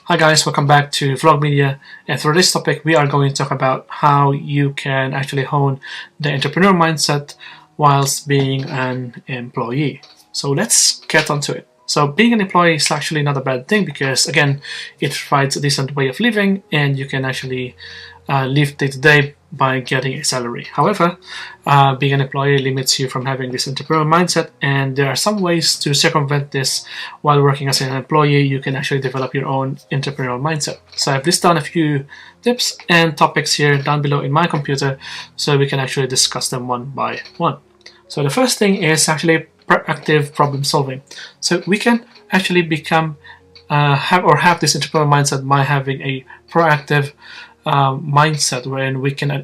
Hi guys, welcome back to Vlog Media, and for this topic we are going to talk about how you can actually hone the entrepreneur mindset whilst being an employee. So let's get onto it. So being an employee is actually not a bad thing because again it provides a decent way of living and you can actually live day to day by getting a salary. However, being an employee limits you from having this entrepreneurial mindset, and there are some ways to circumvent this. While working as an employee, you can actually develop your own entrepreneurial mindset. So I've listed down a few tips and topics here down below in my computer so we can actually discuss them one by one. So the first thing is actually proactive problem solving. So we can actually become have this entrepreneurial mindset by having a proactive mindset wherein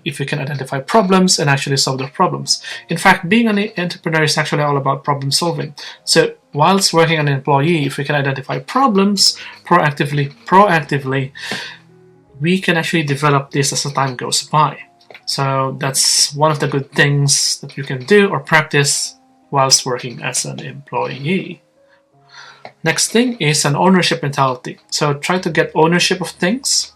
if we can identify problems and actually solve those problems. In fact, being an entrepreneur is actually all about problem solving. So whilst working as an employee, if we can identify problems proactively, we can actually develop this as the time goes by. So that's one of the good things that you can do or practice whilst working as an employee. Next thing is an ownership mentality. So try to get ownership of things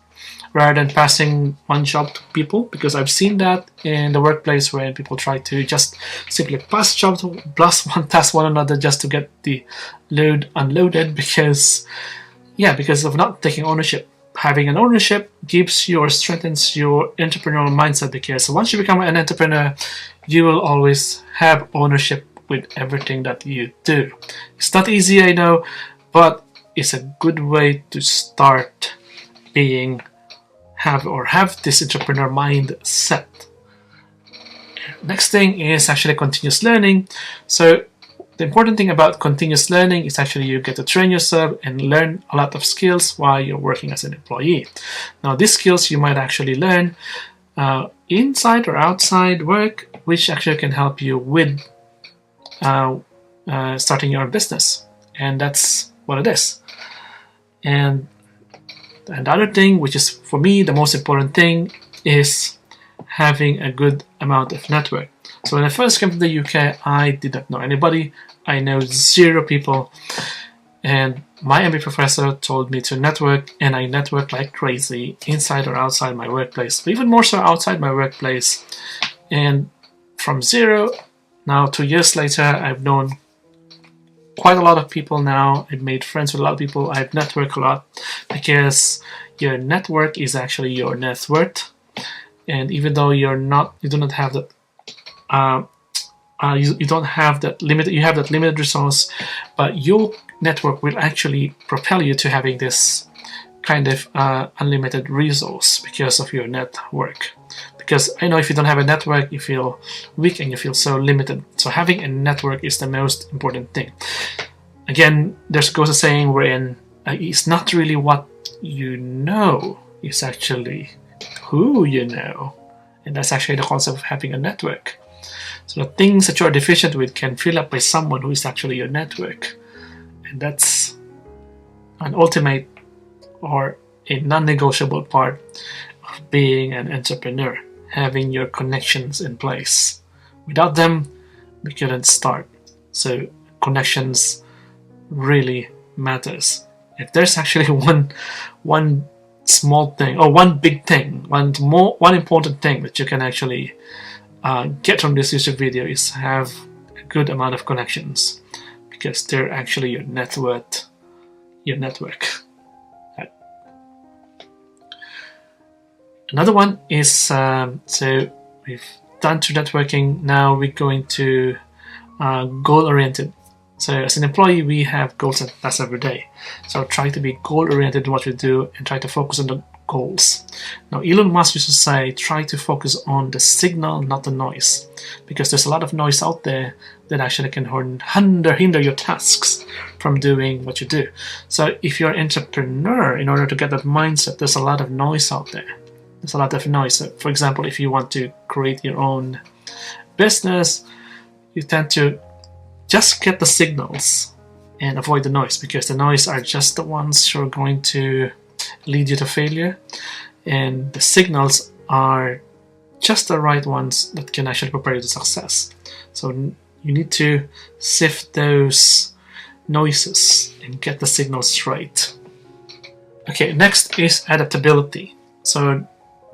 rather than passing one job to people, because I've seen that in the workplace where people try to just simply pass jobs, plus one task one another just to get the load unloaded because of not taking ownership. Having an ownership gives you or strengthens your entrepreneurial mindset, because once you become an entrepreneur, you will always have ownership with everything that you do. It's not easy, I know, but it's a good way to start have this entrepreneur mindset. Next thing is actually continuous learning. So the important thing about continuous learning is actually you get to train yourself and learn a lot of skills while you're working as an employee. Now these skills you might actually learn inside or outside work, which actually can help you with starting your own business, and that's what it is. And the other thing, which is for me the most important thing, is having a good amount of network. So when I first came to the UK, I did not know anybody. I know 0 people, and my MBA professor told me to network, and I networked like crazy inside or outside my workplace, but even more so outside my workplace. And from 0, now 2 years later, I've known quite a lot of people now. I've made friends with a lot of people. I've networked a lot, because your network is actually your net worth. And even though you do not have that, you don't have that limit. You have that limited resource, but your network will actually propel you to having this kind of unlimited resource because of your network. Because I know if you don't have a network, you feel weak and you feel so limited. So having a network is the most important thing. Again, goes a saying wherein it's not really what you know, it's actually who you know. And that's actually the concept of having a network. So the things that you're deficient with can fill up by someone who is actually your network. And that's an ultimate or a non-negotiable part of being an entrepreneur. Having your connections in place. Without them, we couldn't start. So connections really matters. If there's actually one small thing or one big thing, one important thing that you can actually get from this YouTube video, is have a good amount of connections, because they're actually your net worth, your network. Another one is, so we've done through networking, now we're going to goal-oriented. So as an employee, we have goals and tasks every day. So try to be goal-oriented in what we do and try to focus on the goals. Now Elon Musk used to say, try to focus on the signal, not the noise. Because there's a lot of noise out there that actually can hinder your tasks from doing what you do. So if you're an entrepreneur, in order to get that mindset, there's a lot of noise out there. There's a lot of noise. So for example, if you want to create your own business, you tend to just get the signals and avoid the noise, because the noise are just the ones who are going to lead you to failure, and the signals are just the right ones that can actually prepare you to success. So you need to sift those noises and get the signals right. Okay, next is adaptability. So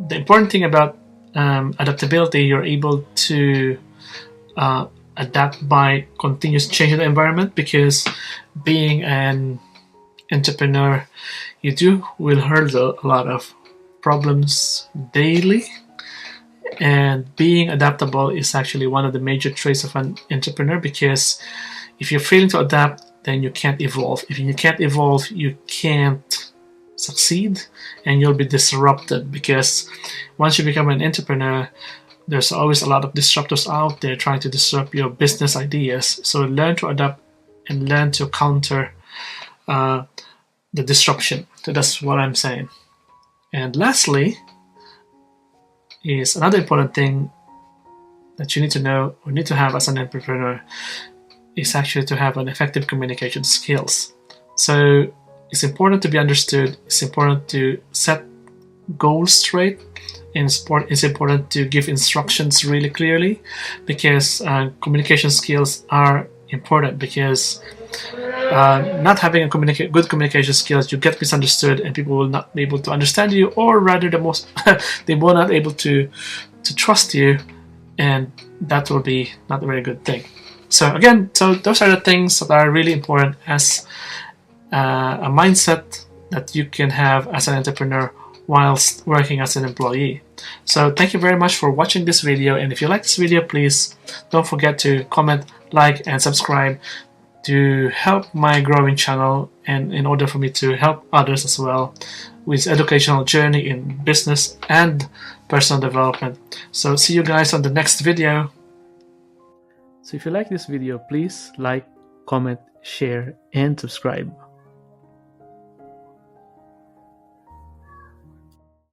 the important thing about adaptability, you're able to adapt by continuous change in the environment, because being an entrepreneur, you will hurdle a lot of problems daily, and being adaptable is actually one of the major traits of an entrepreneur, because if you're failing to adapt, then you can't evolve. If you can't evolve, you can't succeed, and you'll be disrupted, because once you become an entrepreneur, there's always a lot of disruptors out there trying to disrupt your business ideas. So learn to adapt and learn to counter the disruption. So that's what I'm saying. And lastly, is another important thing that you need to know or need to have as an entrepreneur is actually to have an effective communication skills. So it's important to be understood. It's important to set goals straight. And it's important to give instructions really clearly, because communication skills are important, because not having a good communication skills, you get misunderstood and people will not be able to understand you, or rather they will not able to trust you, and that will be not a very good thing. So again, those are the things that are really important as a mindset that you can have as an entrepreneur whilst working as an employee. So thank you very much for watching this video, and if you like this video, please don't forget to comment, like, and subscribe to help my growing channel, and in order for me to help others as well with educational journey in business and personal development. So see you guys on the next video. So if you like this video, please like, comment, share, and subscribe.